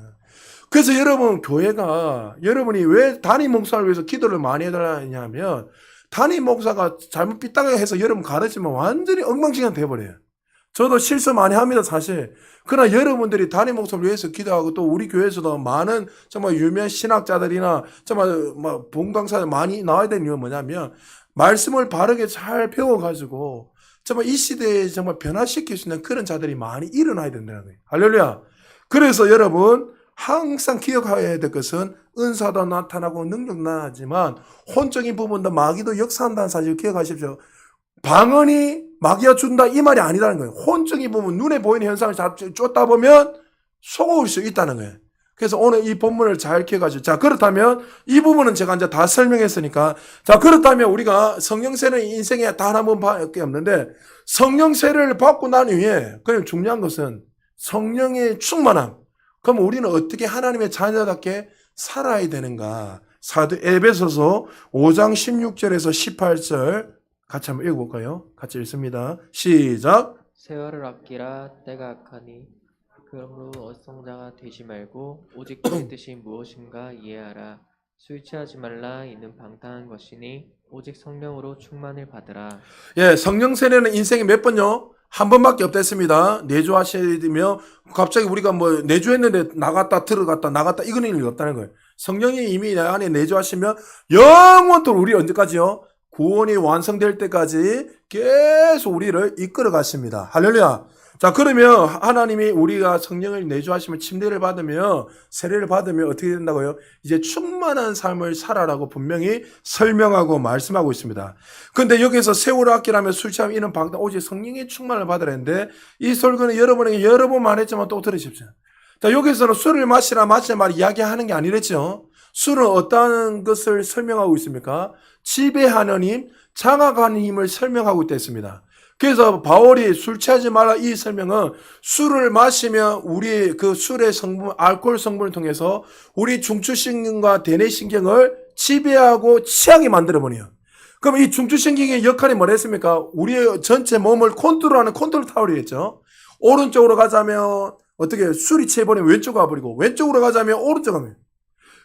그래서 여러분 교회가 여러분이 왜 담임 목사를 위해서 기도를 많이 해달라냐 하면 담임 목사가 잘못 삐딱하게 해서 여러분 가르치면 완전히 엉망진창 돼버려요. 저도 실수 많이 합니다, 사실. 그러나 여러분들이 담임 목사를 위해서 기도하고 또 우리 교회에서도 많은 정말 유명한 신학자들이나 정말 뭐 본강사들 많이 나와야 되는 이유는 뭐냐면 말씀을 바르게 잘 배워가지고 정말 이 시대에 정말 변화시킬 수 있는 그런 자들이 많이 일어나야 된다는 거예요. 할렐루야. 그래서 여러분 항상 기억해야 될 것은 은사도 나타나고 능력도 나타나지만 혼적인 부분도 마귀도 역사한다는 사실을 기억하십시오. 방언이 마귀가 준다 이 말이 아니라는 거예요. 혼적인 부분 눈에 보이는 현상을 쫓다 보면 속을 수 있다는 거예요. 그래서 오늘 이 본문을 잘 기억하시죠. 자, 그렇다면 이 부분은 제가 이제 다 설명했으니까 자, 그렇다면 우리가 성령세는 인생에 단 한 번밖에 없는데 성령세를 받고 난 후에 그럼 중요한 것은 성령의 충만함. 그럼 우리는 어떻게 하나님의 자녀답게 살아야 되는가? 사도 에베소서 5장 16절에서 18절 같이 한번 읽어볼까요? 같이 읽습니다. 시작. 세월을 아끼라 때가 악하니 그러므로 어성자가 되지 말고 오직 내 뜻이 무엇인가 이해하라. 술 취하지 말라 이는 방탕한 것이니 오직 성령으로 충만을 받으라. 예, 성령 세례는 인생에 몇 번요? 한 번밖에 없댔습니다. 내주하셔야 되며 갑자기 우리가 뭐 내주했는데 나갔다 들어갔다 나갔다 이거는 일이 없다는 거예요. 성령이 이미 내 안에 내주하시면 영원토록 우리 언제까지요? 구원이 완성될 때까지 계속 우리를 이끌어 가십니다. 할렐루야. 자, 그러면 하나님이 우리가 성령을 내주하시면 침례를 받으며 세례를 받으면 어떻게 된다고요? 이제 충만한 삶을 살아라고 분명히 설명하고 말씀하고 있습니다. 근데 여기서 세월을 아끼라며 술 취하면 이는 방탕 오직 성령의 충만을 받으라는데 이 설교는 여러분에게 여러 번 말했지만 또 들으십시오. 자, 여기서는 술을 마시라 말 이야기하는 게 아니랬죠. 술은 어떠한 것을 설명하고 있습니까? 지배하는 힘, 장악하는 힘을 설명하고 있다 했습니다. 그래서 바울이 술 취하지 마라 이 설명은 술을 마시면 우리 그 술의 성분, 알코올 성분을 통해서 우리 중추신경과 대뇌신경을 지배하고 취하게 만들어버려요. 그럼 이 중추신경의 역할이 뭐랬습니까? 우리의 전체 몸을 컨트롤하는 컨트롤 타워이겠죠. 오른쪽으로 가자면 어떻게 술이 취해버리면 왼쪽으로 가버리고 왼쪽으로 가자면 오른쪽 가면.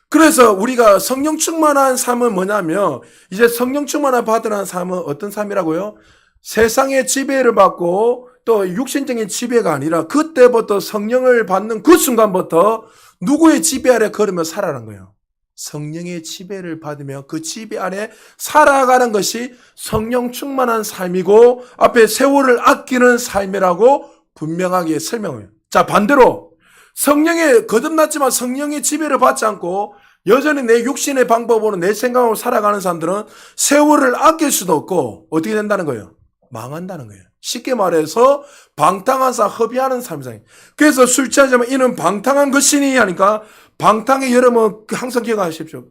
그래서 우리가 성령 충만한 삶은 뭐냐면 이제 성령 충만한 받으라는 삶은 어떤 삶이라고요? 세상의 지배를 받고 또 육신적인 지배가 아니라 그때부터 성령을 받는 그 순간부터 누구의 지배 아래 걸으며 살아가는 거예요. 성령의 지배를 받으며 그 지배 아래 살아가는 것이 성령 충만한 삶이고 앞에 세월을 아끼는 삶이라고 분명하게 설명해요. 자, 반대로 성령에 거듭났지만 성령의 지배를 받지 않고 여전히 내 육신의 방법으로 내 생각으로 살아가는 사람들은 세월을 아낄 수도 없고 어떻게 된다는 거예요? 망한다는 거예요. 쉽게 말해서 방탕한 삶, 허비하는 삶이잖아요. 그래서 술 취하자면 이는 방탕한 것이니 하니까 방탕의 여러분 항상 기억하십시오.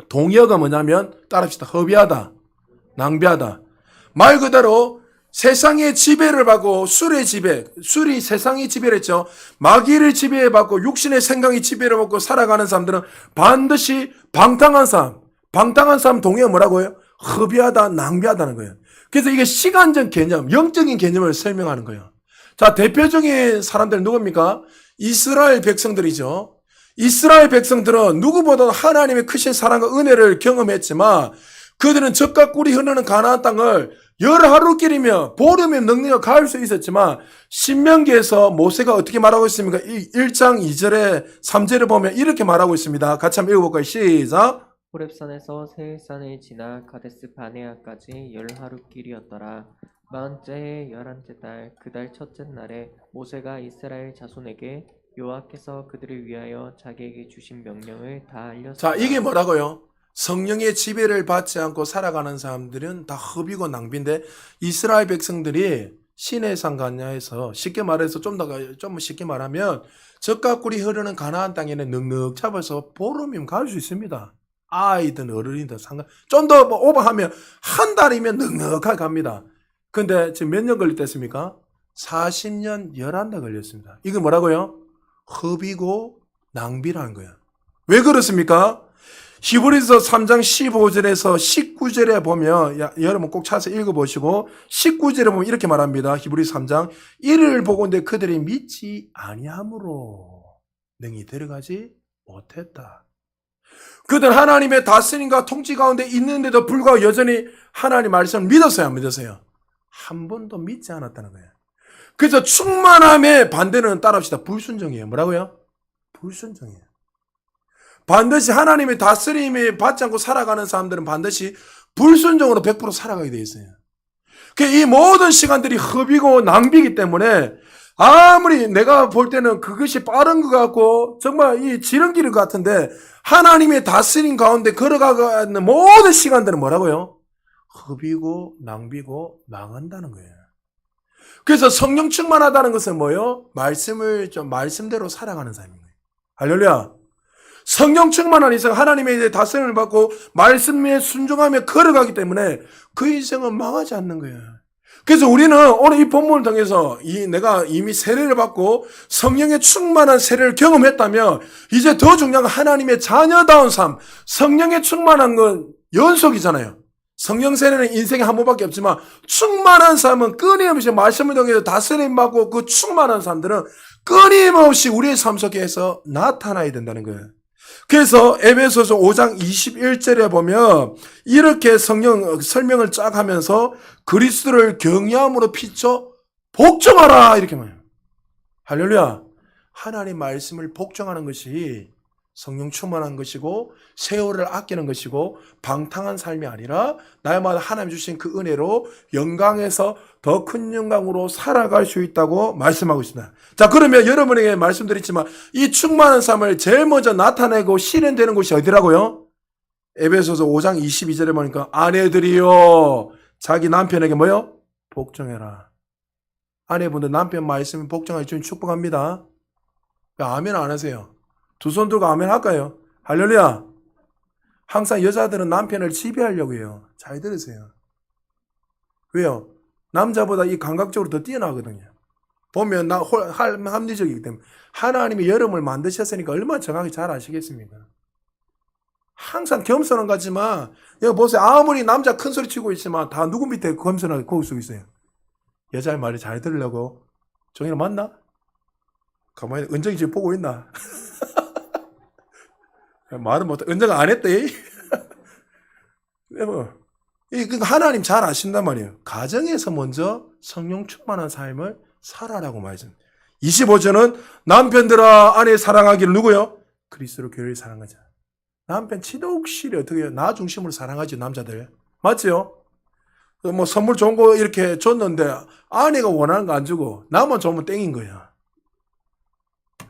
동의어가 뭐냐면 따라합시다. 허비하다, 낭비하다. 말 그대로 세상의 지배를 받고 술의 지배, 술이 세상의 지배를 했죠. 마귀를 지배받고 육신의 생각이 지배를 받고 살아가는 사람들은 반드시 방탕한 삶 동의어 뭐라고요? 허비하다, 낭비하다는 거예요. 그래서 이게 시간적 개념, 영적인 개념을 설명하는 거예요. 자, 대표적인 사람들 누굽니까? 이스라엘 백성들이죠. 이스라엘 백성들은 누구보다 하나님의 크신 사랑과 은혜를 경험했지만 그들은 젖과 꿀이 흐르는 가나안 땅을 열 하루길이며 보름의 능력을 가할 수 있었지만 신명기에서 모세가 어떻게 말하고 있습니까? 1장 2절에 3절을 보면 이렇게 말하고 있습니다. 같이 한번 읽어볼까요? 시작. 호렙산에서 세일산을 지나 가데스 바네아까지 열 하루길이었더라. 40째 해 11째 달 그 달 첫째 날에 모세가 이스라엘 자손에게 여호와께서 그들을 위하여 자기에게 주신 명령을 다 알렸습니다. 자, 이게 뭐라고요? 성령의 지배를 받지 않고 살아가는 사람들은 다 허비고 낭비인데 이스라엘 백성들이 시내산 간야에서 쉽게 말해서 좀 쉽게 말하면 젖과 꿀이 흐르는 가나안 땅에는 넉넉 잡아서 보름이면 갈 수 있습니다. 아이든 어른이든 좀 더 뭐 오버하면 한 달이면 넉넉하게 갑니다. 근데 지금 몇 년 걸렸댔습니까? 40년 11달 걸렸습니다. 이게 뭐라고요? 허비고 낭비라는 거예요. 왜 그렇습니까? 히브리서 3장 15절에서 19절에 보면 여러분 꼭 찾아서 읽어보시고 19절에 보면 이렇게 말합니다. 히브리서 3장 이를 보건대 그들이 믿지 아니함으로 능히 들어가지 못했다. 그들 하나님의 다스림과 통치 가운데 있는데도 불구하고 여전히 하나님 말씀을 믿었어요, 안 믿었어요? 한 번도 믿지 않았다는 거예요. 그래서 충만함의 반대는 따라합시다. 불순종이에요. 뭐라고요? 불순종이에요. 반드시 하나님의 다스림을 받지 않고 살아가는 사람들은 반드시 불순종으로 100% 살아가게 되어 있어요. 이 모든 시간들이 허비고 낭비이기 때문에 아무리 내가 볼 때는 그것이 빠른 것 같고 정말 이 지름길 같은데 하나님의 다스림 가운데 걸어가는 모든 시간들은 뭐라고요? 허비고 낭비고 망한다는 거예요. 그래서 성령 충만하다는 것은 뭐예요? 말씀대로 살아가는 삶인 거예요. 할렐루야. 성령 충만한 인생, 하나님의 다스림을 받고 말씀에 순종하며 걸어가기 때문에 그 인생은 망하지 않는 거예요. 그래서 우리는 오늘 이 본문을 통해서 내가 이미 세례를 받고 성령의 충만한 세례를 경험했다면 이제 더 중요한 건 하나님의 자녀다운 삶, 성령의 충만한 건 연속이잖아요. 성령 세례는 인생에 한 번밖에 없지만 충만한 삶은 끊임없이 말씀을 통해서 다스림 받고 그 충만한 삶들은 끊임없이 우리의 삶 속에서 나타나야 된다는 거예요. 그래서 에베소서 5장 21절에 보면 이렇게 성령 설명을 쫙 하면서 그리스도를 경외함으로 피쳐 복종하라 이렇게 말해요. 할렐루야. 하나님 말씀을 복종하는 것이 성령 충만한 것이고 세월을 아끼는 것이고 방탕한 삶이 아니라 날마다 하나님 주신 그 은혜로 영광에서 더 큰 영광으로 살아갈 수 있다고 말씀하고 있습니다. 자, 그러면 여러분에게 말씀드렸지만 이 충만한 삶을 제일 먼저 나타내고 실현되는 곳이 어디라고요? 에베소서 5장 22절에 보니까 아내들이요 자기 남편에게 뭐요? 복종해라. 아내분들 남편 말씀에 복종하여 주님 축복합니다. 왜 아멘 안 하세요? 두 손 들고 아멘 할까요? 할렐루야. 항상 여자들은 남편을 지배하려고 해요. 잘 들으세요. 왜요? 남자보다 이 감각적으로 더 뛰어나거든요. 보면 합리적이기 때문에. 하나님이 여러분을 만드셨으니까 얼마나 정확히 잘 아시겠습니까? 항상 겸손한 것 같지만 여기 보세요. 아무리 남자 큰 소리 치고 있지만 다 누구 밑에 겸손하게 거기 쓰고 있어요. 여자의 말이 잘 들으려고. 정인아 맞나? 가만히 은정이 지금 보고 있나? 말은 못해. 은정아 안 했대. 하나님 잘 아신단 말이에요. 가정에서 먼저 성령 충만한 삶을 살아라고 말씀. 25절은 남편들아 아내 사랑하기를 누구요? 그리스도로 교회를 사랑하자. 남편 치독실이 어떻게 해요? 나 중심으로 사랑하지 남자들. 맞죠? 뭐 선물 좋은 거 이렇게 줬는데 아내가 원하는 거 안 주고 나만 좋으면 땡인 거야.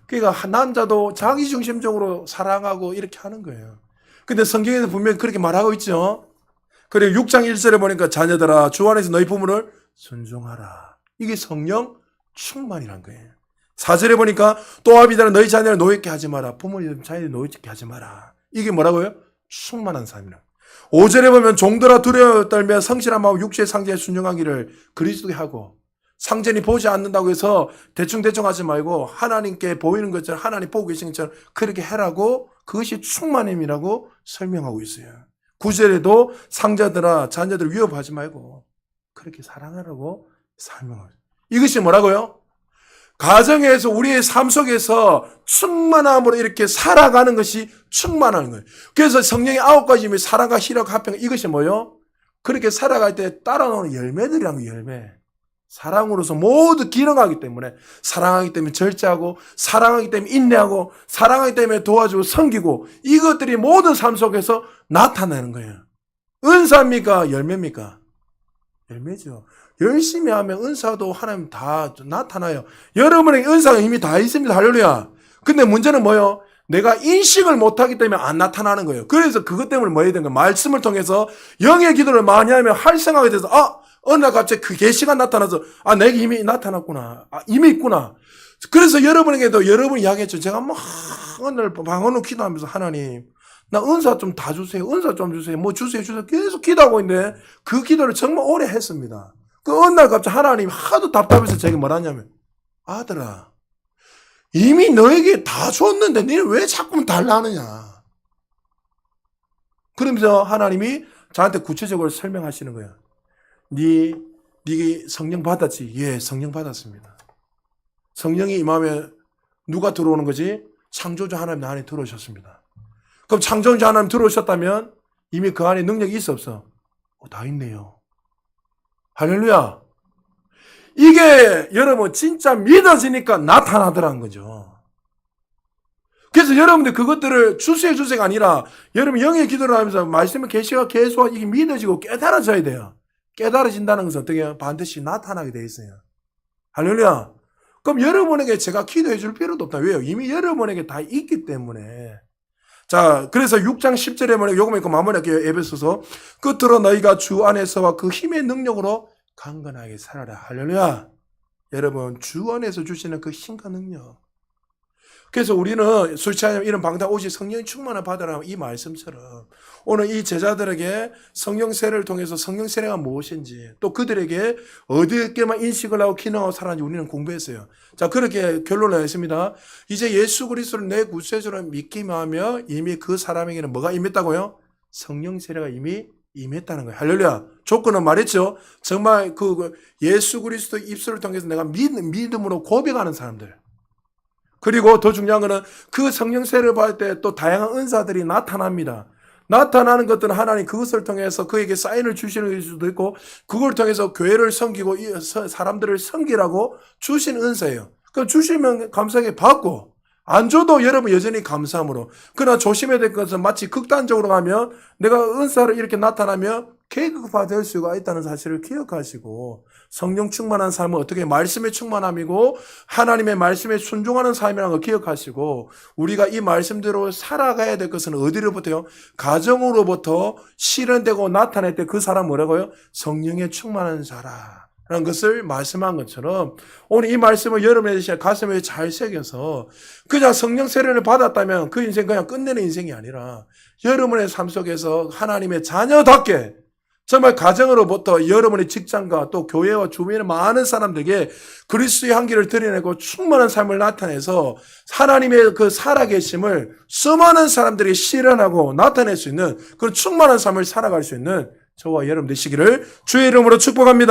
그러니까 남자도 자기 중심적으로 사랑하고 이렇게 하는 거예요. 근데 성경에서 분명히 그렇게 말하고 있죠. 그리고 6장 1절에 보니까 자녀들아 주 안에서 너희 부모를 순종하라. 이게 성령 충만이란 거예요. 4절에 보니까 또 아비들아 너희 자녀를 노예케 하지 마라. 부모님 자녀를 노예케 하지 마라. 이게 뭐라고요? 충만한 삶이라. 5절에 보면 종들아 두려워 떨며 성실한 마음 육체의 상제에 순종하기를 그리스도에 하고 상전이 보지 않는다고 해서 대충 하지 말고 하나님께 보이는 것처럼 하나님 보고 계신 것처럼 그렇게 해라고 그것이 충만함이라고 설명하고 있어요. 9절에도 상자들아 자녀들 위협하지 말고 그렇게 사랑하라고 설명하고 있어요. 이것이 뭐라고요? 가정에서 우리의 삶 속에서 충만함으로 이렇게 살아가는 것이 충만한 거예요. 그래서 성령의 9가지 사랑과 희락 합평 이것이 뭐예요? 그렇게 살아갈 때 따라오는 열매들이란 거예요. 열매. 사랑으로서 모두 기능하기 때문에 사랑하기 때문에 절제하고 사랑하기 때문에 인내하고 사랑하기 때문에 도와주고 섬기고 이것들이 모든 삶 속에서 나타나는 거예요. 은사입니까? 열매입니까? 열매죠. 열심히 하면 은사도 하나님 다 나타나요. 여러분의 은사가 이미 다 있습니다. 할렐루야. 근데 문제는 뭐예요? 내가 인식을 못하기 때문에 안 나타나는 거예요. 그래서 그것 때문에 뭐 해야 되는 거예요? 말씀을 통해서 영의 기도를 많이 하면 활성하게 돼서 어느 날 갑자기 그 계시가 나타나서 내게 이미 나타났구나. 이미 있구나. 그래서 여러분에게도 여러분이 이야기했죠. 제가 막 오늘 방언으로 기도하면서 하나님 나 은사 좀 다 주세요. 은사 좀 주세요. 뭐 주세요. 계속 기도하고 있는데 그 기도를 정말 오래 했습니다. 그 어느 날 갑자기 하나님 하도 답답해서 제가 뭐라냐면 아들아 이미 너에게 다 줬는데 너는 왜 자꾸 달라 하느냐. 그러면서 하나님이 저한테 구체적으로 설명하시는 거예요. 네 성령 받았지? 예, 성령 받았습니다. 성령이 임하면 누가 들어오는 거지? 창조주 하나님 안에 들어오셨습니다. 그럼 창조자 하나님 들어오셨다면 이미 그 안에 능력이 있어 없어? 다 있네요. 할렐루야. 이게 여러분 진짜 믿어지니까 나타나더라는 거죠. 그래서 여러분들 그것들을 주세가 아니라 여러분 영의 기도를 하면서 말씀의 계시가 계속 이게 믿어지고 깨달아져야 돼요. 깨달아진다는 것은 어떻게 해요? 반드시 나타나게 돼 있어요. 할렐루야. 그럼 여러분에게 제가 기도해 줄 필요도 없다. 왜요? 이미 여러분에게 다 있기 때문에. 자, 그래서 6장 10절에 뭐냐, 요거 믿고 마무리할게요. 에베소서. 끝으로 너희가 주 안에서와 그 힘의 능력으로 강건하게 살아라. 할렐루야. 여러분, 주 안에서 주시는 그 힘과 능력. 그래서 우리는 술취하면 이런 방탕 오직 성령의 충만을 받으라 이 말씀처럼 오늘 이 제자들에게 성령 세례를 통해서 성령 세례가 무엇인지 또 그들에게 어디에만 인식을 하고 기능하고 살았는지 우리는 공부했어요. 자, 그렇게 결론을 냈습니다. 이제 예수 그리스도를 내 구세주로 믿기만 하며 이미 그 사람에게는 뭐가 임했다고요? 성령 세례가 이미 임했다는 거예요. 할렐루야. 조건은 말했죠. 정말 그 예수 그리스도 입술을 통해서 내가 믿음으로 고백하는 사람들. 그리고 더 중요한 거는 그 성령 세례를 받을 때 또 다양한 은사들이 나타납니다. 나타나는 것들은 하나님 그것을 통해서 그에게 사인을 주시는 수도 있고 그걸 통해서 교회를 섬기고 사람들을 섬기라고 주신 은사예요. 그럼 주시면 감사하게 받고 안 줘도 여러분 여전히 감사함으로. 그러나 조심해야 될 것은 마치 극단적으로 가면 내가 은사를 이렇게 나타나면 계급화될 수가 있다는 사실을 기억하시고 성령 충만한 삶은 어떻게 말씀의 충만함이고 하나님의 말씀에 순종하는 삶이라는 걸 기억하시고 우리가 이 말씀대로 살아가야 될 것은 어디로부터요? 가정으로부터 실현되고 나타낼 때 그 사람 뭐라고요? 성령에 충만한 자라 라는 것을 말씀한 것처럼 오늘 이 말씀을 여러분의 가슴에 잘 새겨서 그냥 성령 세례를 받았다면 그 인생 그냥 끝내는 인생이 아니라 여러분의 삶 속에서 하나님의 자녀답게 정말 가정으로부터 여러분의 직장과 또 교회와 주변의 많은 사람들에게 그리스도의 향기를 드러내고 충만한 삶을 나타내서 하나님의 그 살아계심을 수많은 사람들이 실현하고 나타낼 수 있는 그런 충만한 삶을 살아갈 수 있는 저와 여러분 되시기를 주의 이름으로 축복합니다.